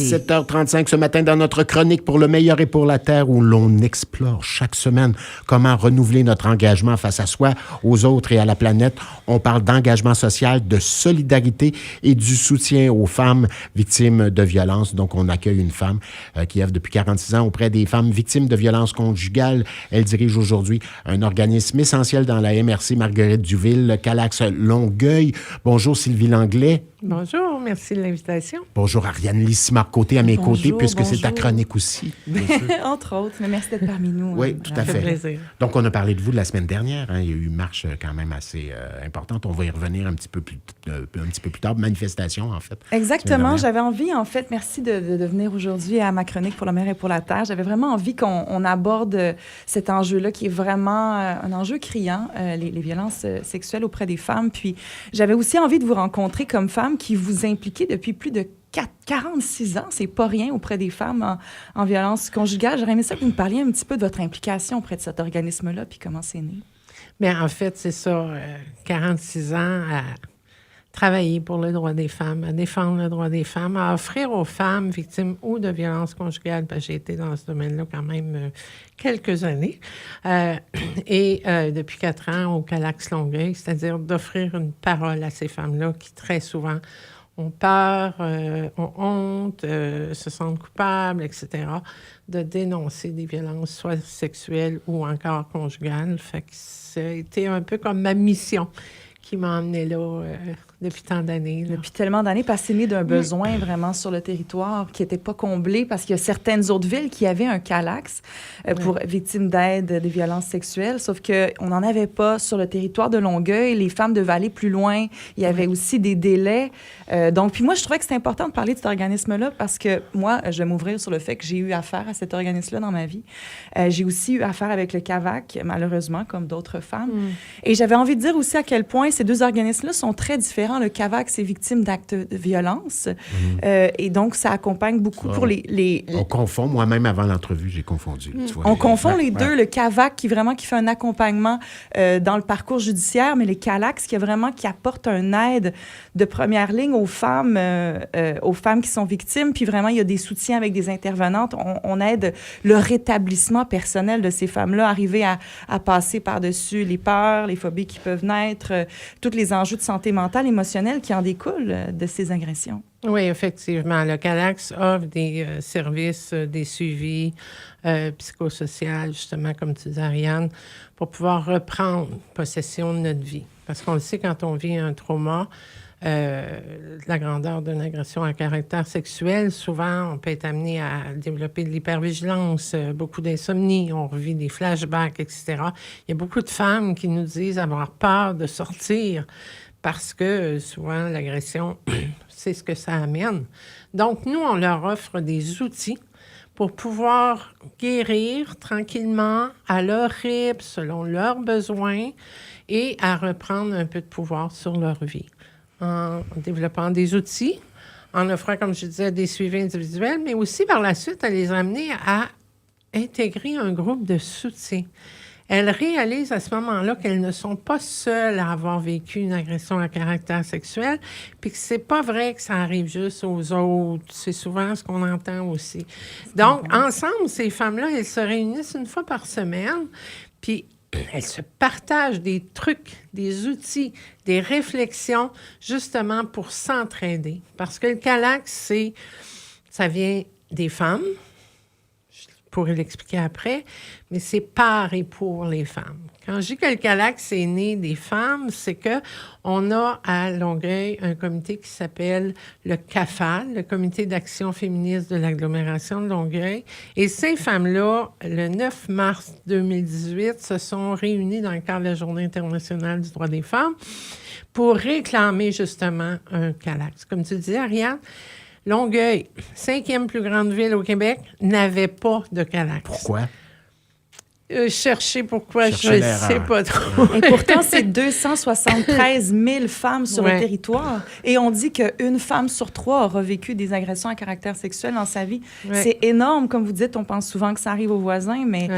7h35 ce matin dans notre chronique pour le meilleur et pour la terre où l'on explore chaque semaine comment renouveler notre engagement face à soi, aux autres et à la planète. On parle d'engagement social, de solidarité et du soutien aux femmes victimes de violences. Donc, on accueille une femme qui œuvre depuis 46 ans auprès des femmes victimes de violences conjugales. Elle dirige aujourd'hui un organisme essentiel dans la MRC Marguerite Duville, Calax Longueuil. Bonjour Sylvie Langlais. Bonjour, merci de l'invitation. Bonjour Ariane Lissimard-Côté à mes côtés, puisque c'est ta chronique aussi. Entre autres, mais merci d'être parmi nous. Oui, tout à fait. Plaisir. Donc, on a parlé de vous la semaine dernière. Hein. Il y a eu une marche quand même assez importante. On va y revenir un petit peu plus tard. Manifestation, en fait. Exactement. J'avais envie, en fait, merci de venir aujourd'hui à ma chronique pour la mer et pour la terre. J'avais vraiment envie qu'on aborde cet enjeu-là qui est vraiment un enjeu criant, les violences sexuelles auprès des femmes. Puis, j'avais aussi envie de vous rencontrer comme femme qui vous impliquez depuis plus de 46 ans. C'est pas rien auprès des femmes en violence conjugale. J'aurais aimé ça que vous me parliez un petit peu de votre implication auprès de cet organisme-là, puis comment c'est né. Bien, en fait, c'est ça, 46 ans à travailler pour le droit des femmes, à défendre le droit des femmes, à offrir aux femmes victimes ou de violences conjugales, parce que j'ai été dans ce domaine-là quand même quelques années, et depuis 4 ans au Calax Longueuil, c'est-à-dire d'offrir une parole à ces femmes-là qui, très souvent, ont peur, ont honte, se sentent coupables, etc., de dénoncer des violences, soit sexuelles ou encore conjugales. Fait que ça a été un peu comme ma mission qui m'a emmenée là depuis tant d'années. Depuis tellement d'années, parce que c'est né d'un besoin vraiment sur le territoire qui n'était pas comblé, parce qu'il y a certaines autres villes qui avaient un Calax pour victimes d'aide des violences sexuelles, sauf qu'on n'en avait pas sur le territoire de Longueuil. Les femmes devaient aller plus loin. Il y avait aussi des délais. Donc, puis moi, je trouvais que c'est important de parler de cet organisme-là parce que moi, je vais m'ouvrir sur le fait que j'ai eu affaire à cet organisme-là dans ma vie. J'ai aussi eu affaire avec le CAVAC, malheureusement, comme d'autres femmes. Et j'avais envie de dire aussi à quel point ces deux organismes-là sont très différents. Le CAVAC, c'est victime d'actes de violence. Et donc, ça accompagne beaucoup pour les... On confond. Moi-même, avant l'entrevue, j'ai confondu. Tu vois, on confond les deux. Le CAVAC, qui fait un accompagnement dans le parcours judiciaire, mais les CALAX, qui apporte une aide de première ligne aux femmes qui sont victimes. Puis vraiment, il y a des soutiens avec des intervenantes. On aide le rétablissement personnel de ces femmes-là, arriver à passer par-dessus les peurs, les phobies qui peuvent naître, tous les enjeux de santé mentale, émotionnelle qui en découlent de ces agressions. Oui, effectivement. Le Calax offre des services, des suivis psychosociaux, justement, comme tu dis, Ariane, pour pouvoir reprendre possession de notre vie. Parce qu'on le sait, quand on vit un trauma, la grandeur d'une agression à caractère sexuel, souvent, on peut être amené à développer de l'hypervigilance, beaucoup d'insomnie, on revit des flashbacks, etc. Il y a beaucoup de femmes qui nous disent avoir peur de sortir parce que souvent, l'agression, c'est ce que ça amène. Donc, nous, on leur offre des outils pour pouvoir guérir tranquillement à leur rythme, selon leurs besoins, et à reprendre un peu de pouvoir sur leur vie. En développant des outils, en offrant, comme je disais, des suivis individuels, mais aussi par la suite à les amener à intégrer un groupe de soutien. Elles réalisent à ce moment-là qu'elles ne sont pas seules à avoir vécu une agression à caractère sexuel, puis que c'est pas vrai que ça arrive juste aux autres. C'est souvent ce qu'on entend aussi. Donc, ensemble, ces femmes-là, elles se réunissent une fois par semaine, puis elles se partagent des trucs, des outils, des réflexions, justement pour s'entraider. Parce que le Calax, ça vient des femmes, je pourrais l'expliquer après, mais c'est par et pour les femmes. Quand je dis que le Calax est né des femmes, c'est qu'on a à Longueuil un comité qui s'appelle le CAFAL, le Comité d'action féministe de l'agglomération de Longueuil. Et ces femmes-là, le 9 mars 2018, se sont réunies dans le cadre de la Journée internationale du droit des femmes pour réclamer justement un Calax. Comme tu dis, Ariane, Longueuil, 5e plus grande ville au Québec, n'avait pas de Calax. Pourquoi? Chercher pourquoi, Chercher je ne l'erreur. sais pas trop. Et pourtant, c'est 273 000 femmes sur le territoire. Et on dit qu'une femme sur 3 aura vécu des agressions à caractère sexuel dans sa vie. Ouais. C'est énorme. Comme vous dites, on pense souvent que ça arrive aux voisins, mais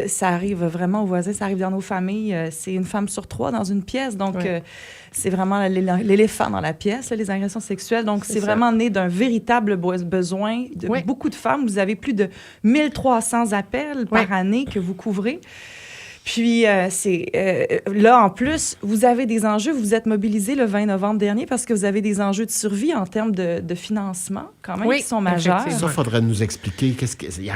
ça arrive vraiment aux voisins, ça arrive dans nos familles. C'est une femme sur 3 dans une pièce. Donc, c'est vraiment l'éléphant dans la pièce, là, les agressions sexuelles. Donc, c'est vraiment né d'un véritable besoin de beaucoup de femmes. Vous avez plus de 1300 appels par année que vous couvrez. Puis, là, en plus, vous avez des enjeux. Vous vous êtes mobilisés le 20 novembre dernier parce que vous avez des enjeux de survie en termes de financement, quand même, qui sont majeurs. Ça, il faudrait nous expliquer qu'est-ce qui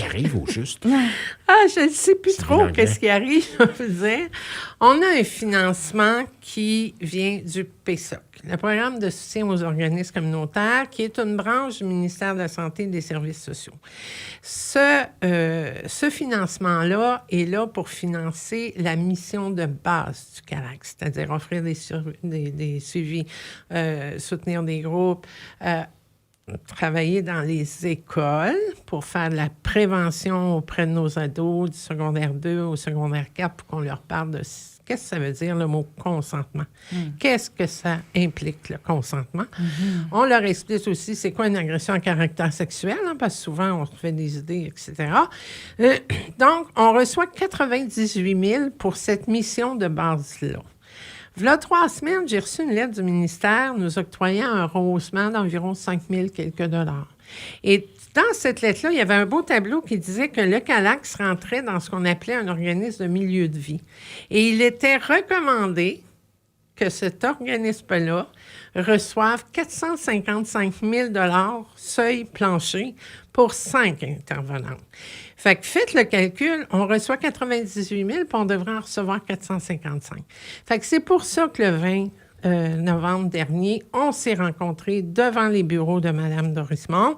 arrive au juste. Je ne sais plus trop qu'est-ce qui arrive, je veux dire. On a un financement qui vient du PSOC, le programme de soutien aux organismes communautaires, qui est une branche du ministère de la Santé et des Services sociaux. Ce financement-là est là pour financer la mission de base du CALAC, c'est-à-dire offrir des suivis, soutenir des groupes, travailler dans les écoles pour faire de la prévention auprès de nos ados du secondaire 2 au secondaire 4 pour qu'on leur parle de qu'est-ce que ça veut dire le mot consentement. Qu'est-ce que ça implique, le consentement? On leur explique aussi c'est quoi une agression à caractère sexuel, parce que souvent on se fait des idées, etc. Donc, on reçoit 98 000 pour cette mission de base-là. Voilà 3 semaines, j'ai reçu une lettre du ministère nous octroyant un rehaussement d'environ 5 000 quelques dollars. Et dans cette lettre-là, il y avait un beau tableau qui disait que le CALAC rentrait dans ce qu'on appelait un organisme de milieu de vie. Et il était recommandé que cet organisme-là reçoive 455 000 seuil plancher pour 5 intervenantes. Fait que faites le calcul, on reçoit 98 000 puis on devrait en recevoir 455. Fait que c'est pour ça que le 20 novembre dernier, on s'est rencontrés devant les bureaux de Mme Dorismont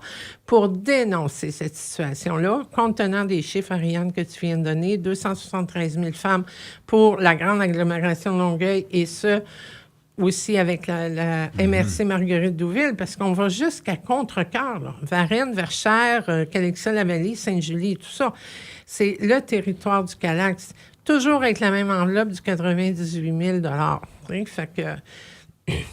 pour dénoncer cette situation-là, compte tenant des chiffres, Ariane, que tu viens de donner, 273 000 femmes pour la grande agglomération de Longueuil et ce, aussi avec la MRC Marguerite-Douville, parce qu'on va jusqu'à Contrecœur, là. Varennes, Verchères, Calexion-la-Vallée, Sainte-Julie, tout ça. C'est le territoire du CALAC. Toujours avec la même enveloppe du 98 000 $. Fait que...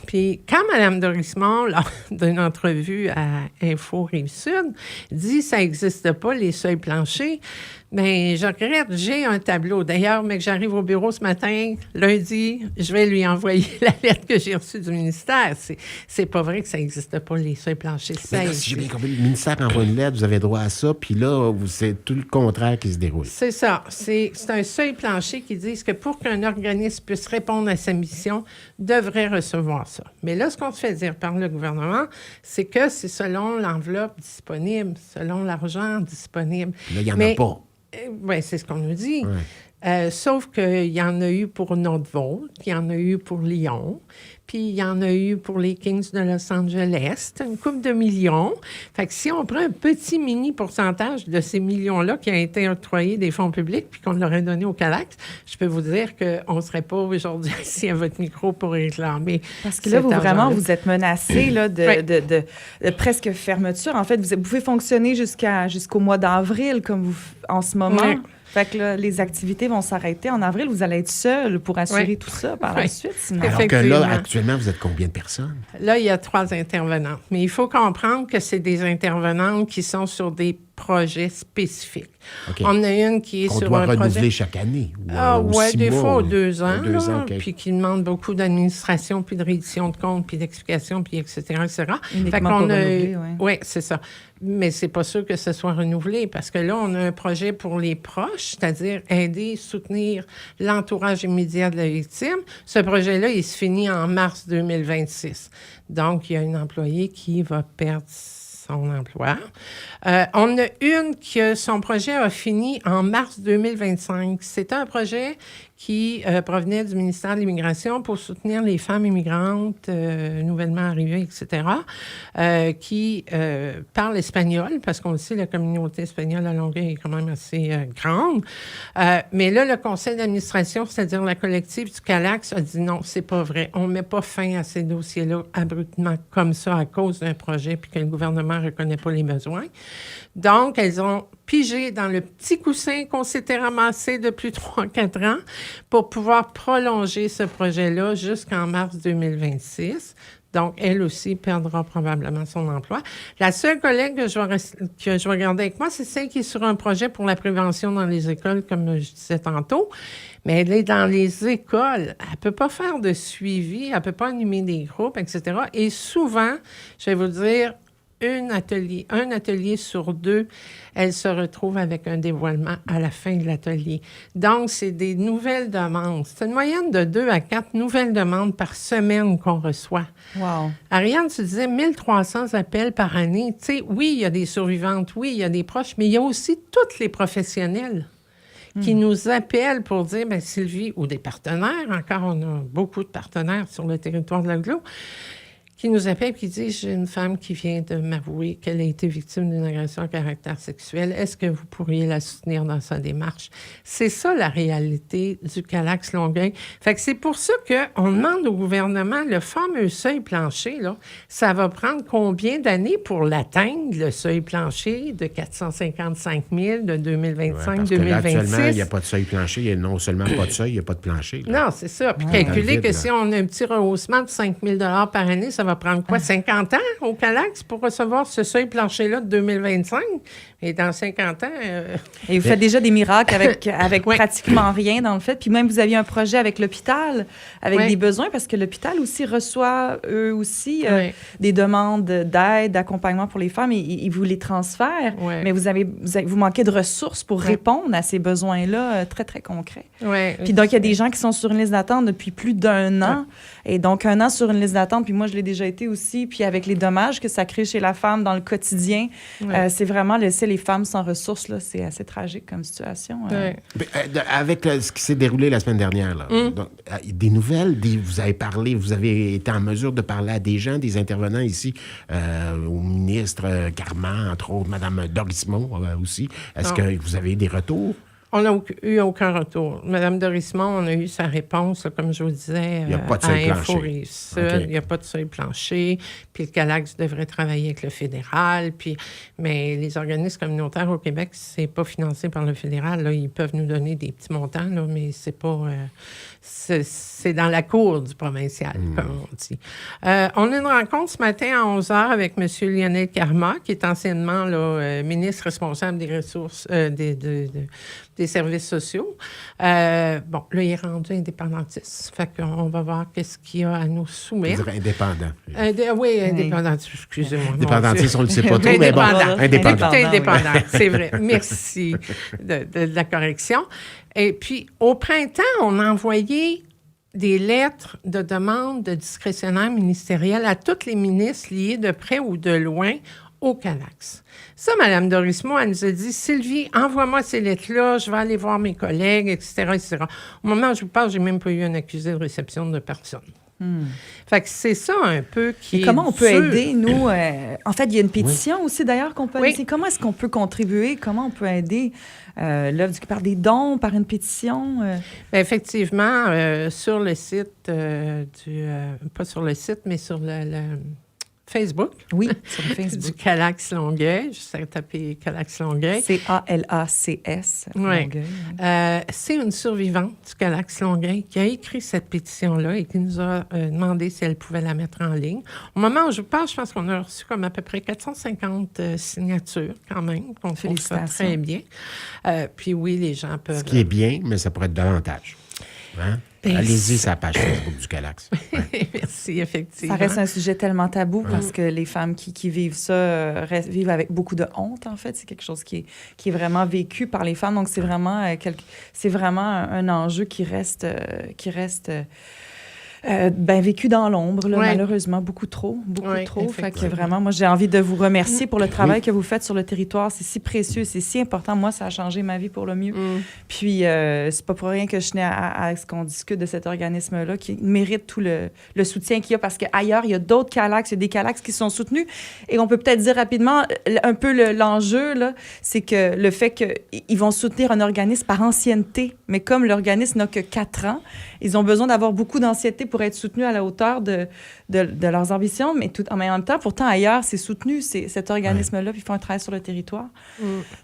Puis quand Mme Dorismont, lors d'une entrevue à Info Rive-Sud, dit « ça n'existe pas, les seuils planchers », bien, je regrette, j'ai un tableau. D'ailleurs, mais que j'arrive au bureau ce matin, lundi, je vais lui envoyer la lettre que j'ai reçue du ministère. C'est pas vrai que ça n'existe pas, les seuils planchers. Mais là, si j'ai bien compris, le ministère envoie une lettre, vous avez droit à ça, puis là, c'est tout le contraire qui se déroule. C'est ça. C'est un seuil plancher qui dit que pour qu'un organisme puisse répondre à sa mission, devrait recevoir ça. Mais là, ce qu'on se fait dire par le gouvernement, c'est que c'est selon l'enveloppe disponible, selon l'argent disponible. Là, il n'y en a pas. Oui, c'est ce qu'on nous dit. Ouais. Sauf qu'il y en a eu pour Northvolt, il y en a eu pour Lyon, puis il y en a eu pour les Kings de Los Angeles. C'est une couple de millions. Fait que si on prend un petit mini pourcentage de ces millions-là qui ont été octroyés des fonds publics puis qu'on l'aurait donné au CALAC, je peux vous dire qu'on ne serait pas aujourd'hui assis à votre micro pour réclamer. Parce que là, vous êtes menacé là, de presque fermeture. En fait, vous pouvez fonctionner jusqu'au mois d'avril, comme en ce moment. Ouais. Fait que là, les activités vont s'arrêter en avril. Vous allez être seul pour assurer tout ça par la suite. Sinon. Alors que là, actuellement, vous êtes combien de personnes? Là, il y a 3 intervenantes. Mais il faut comprendre que c'est des intervenantes qui sont sur des projets spécifiques. Okay. On a une qui est sur un projet... On doit renouveler chaque année. Oui, des fois aux 2 ans. 2 ans, okay. Puis qui demande beaucoup d'administration, puis de réédition de comptes, puis d'explication, puis etc., etc. Uniquement pour renouveler, oui. Oui, c'est ça. Mais c'est pas sûr que ce soit renouvelé parce que là, on a un projet pour les proches, c'est-à-dire aider, soutenir l'entourage immédiat de la victime. Ce projet-là, il se finit en mars 2026. Donc, il y a une employée qui va perdre son emploi. On a une que son projet a fini en mars 2025. C'était un projet qui provenait du ministère de l'Immigration pour soutenir les femmes immigrantes nouvellement arrivées, etc., qui parlent espagnol, parce qu'on le sait, la communauté espagnole à Longueuil est quand même assez grande. Mais là, le conseil d'administration, c'est-à-dire la collective du CALAC, a dit non, c'est pas vrai. On ne met pas fin à ces dossiers-là abruptement comme ça à cause d'un projet puis que le gouvernement ne reconnaît pas les besoins. Donc, elles ont piger dans le petit coussin qu'on s'était ramassé depuis 3-4 ans pour pouvoir prolonger ce projet-là jusqu'en mars 2026. Donc, elle aussi perdra probablement son emploi. La seule collègue que je vais garder avec moi, c'est celle qui est sur un projet pour la prévention dans les écoles, comme je disais tantôt. Mais elle est dans les écoles. Elle ne peut pas faire de suivi, elle ne peut pas animer des groupes, etc. Et souvent, je vais vous dire, un atelier sur 2, elle se retrouve avec un dévoilement à la fin de l'atelier. Donc, c'est des nouvelles demandes. C'est une moyenne de 2 à 4 nouvelles demandes par semaine qu'on reçoit. Wow. Ariane, tu disais 1300 appels par année. Tu sais, oui, il y a des survivantes, oui, il y a des proches, mais il y a aussi tous les professionnels qui nous appellent pour dire, bien, Sylvie, ou des partenaires, encore, on a beaucoup de partenaires sur le territoire de l'Aglo, qui nous appelle et qui dit, j'ai une femme qui vient de m'avouer qu'elle a été victime d'une agression à caractère sexuel. Est-ce que vous pourriez la soutenir dans sa démarche? C'est ça, la réalité du Calax Longueuil. Fait que c'est pour ça qu'on demande au gouvernement le fameux seuil plancher, là. Ça va prendre combien d'années pour l'atteindre, le seuil plancher de 455 000 de 2025-2026? Actuellement, il n'y a pas de seuil plancher. Il n'y a non seulement pas de seuil, il n'y a pas de plancher. Là. Non, c'est ça. Puis calculer que si on a un petit rehaussement de 5 000 par année, ça va prendre quoi, 50 ans au Calax pour recevoir ce seuil plancher-là de 2025? Et dans 50 ans... Et vous faites déjà des miracles avec pratiquement rien dans le fait. Puis même, vous aviez un projet avec l'hôpital, avec des besoins, parce que l'hôpital aussi reçoit, eux aussi, des demandes d'aide, d'accompagnement pour les femmes, et ils vous les transfèrent. Mais vous manquez de ressources pour répondre à ces besoins-là très, très concrets. Puis donc, il y a des gens qui sont sur une liste d'attente depuis plus d'1 an. Et donc, 1 an sur une liste d'attente, puis moi, je l'ai déjà été aussi, puis avec les dommages que ça crée chez la femme dans le quotidien, c'est vraiment laisser les femmes sans ressources, là, c'est assez tragique comme situation. Avec ce qui s'est déroulé la semaine dernière, là, donc, des nouvelles, vous avez été en mesure de parler à des gens, des intervenants ici, au ministre Carman, entre autres, Mme Dorismont aussi. Est-ce que vous avez des retours? On n'a eu aucun retour. Mme Dorismont, on a eu sa réponse, là, comme je vous disais, il n'y a pas de seuil à Info-Rive-Sud. Il n'y a pas de seuil plancher. Puis le Calax devrait travailler avec le fédéral. Mais les organismes communautaires au Québec, c'est pas financé par le fédéral. Là, ils peuvent nous donner des petits montants, là, mais c'est pas... c'est dans la cour du provincial, comme on dit. On a une rencontre ce matin à 11h avec M. Lionel Carman, qui est anciennement ministre responsable des ressources, des services sociaux. Là, il est rendu indépendantiste. Fait qu'on va voir qu'est-ce qu'il y a à nous soumettre. Vous direz indépendant. Oui, indépendant. Excusez-moi. Indépendantiste, on ne le sait pas trop, mais bon, indépendant. Indépendant, c'est vrai. Merci de la correction. Et puis, au printemps, on a envoyé des lettres de demande de discrétionnaire ministériel à tous les ministres liés de près ou de loin au Calax. Ça, Mme Dorismont, elle nous a dit, « Sylvie, envoie-moi ces lettres-là, je vais aller voir mes collègues, etc., etc. » Au moment où je vous parle, j'ai même pas eu un accusé de réception de personne. Fait que c'est ça un peu qui. Et comment on peut aider, nous? En fait, il y a une pétition aussi, d'ailleurs, qu'on peut laisser. Comment est-ce qu'on peut contribuer? Comment on peut aider l'œuvre par des dons, par une pétition? Bien, effectivement, sur le site pas sur le site, mais sur le Facebook. Oui, sur le Facebook. Du Calax Longueuil. Juste à taper Calax Longueuil. C-A-L-A-C-S. Oui. C'est une survivante du Calax Longueuil qui a écrit cette pétition-là et qui nous a demandé si elle pouvait la mettre en ligne. Au moment où je vous parle, je pense qu'on a reçu comme à peu près 450 signatures quand même. On fait ça très bien. Puis oui, les gens peuvent... Ce qui est bien, mais ça pourrait être davantage. Hein? Allez-y sur la page Facebook du Calax. Ouais. Merci, effectivement. Ça reste un sujet tellement tabou parce que les femmes qui vivent ça vivent avec beaucoup de honte, en fait. C'est quelque chose qui est vraiment vécu par les femmes. Donc, c'est vraiment, un enjeu qui reste vécu dans l'ombre, là, malheureusement, beaucoup trop. Fait que vraiment, moi, j'ai envie de vous remercier pour le travail que vous faites sur le territoire. C'est si précieux, c'est si important. Moi, ça a changé ma vie pour le mieux. Puis, c'est pas pour rien que je tenais à ce qu'on discute de cet organisme-là qui mérite tout le soutien qu'il y a parce qu'ailleurs, il y a d'autres Calax, il y a des Calax qui sont soutenus. Et on peut peut-être dire rapidement, un peu l'enjeu, là, c'est que le fait qu'ils vont soutenir un organisme par ancienneté, mais comme l'organisme n'a que 4 ans, ils ont besoin d'avoir beaucoup d'ancienneté pour être soutenus à la hauteur de leurs ambitions, mais en même temps, pourtant, ailleurs, c'est soutenu, cet organisme-là, puis ils font un travail sur le territoire.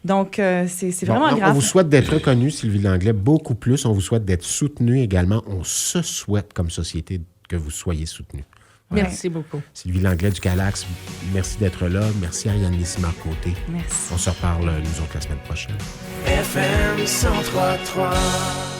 Donc, c'est vraiment grave. On vous souhaite d'être reconnu, Sylvie Langlais, beaucoup plus. On vous souhaite d'être soutenu également. On se souhaite, comme société, que vous soyez soutenu. Voilà. Merci beaucoup. Sylvie Langlais du Calax, merci d'être là. Merci à Yann Simard-Côté. Merci. On se reparle, nous autres, la semaine prochaine. FM 103.3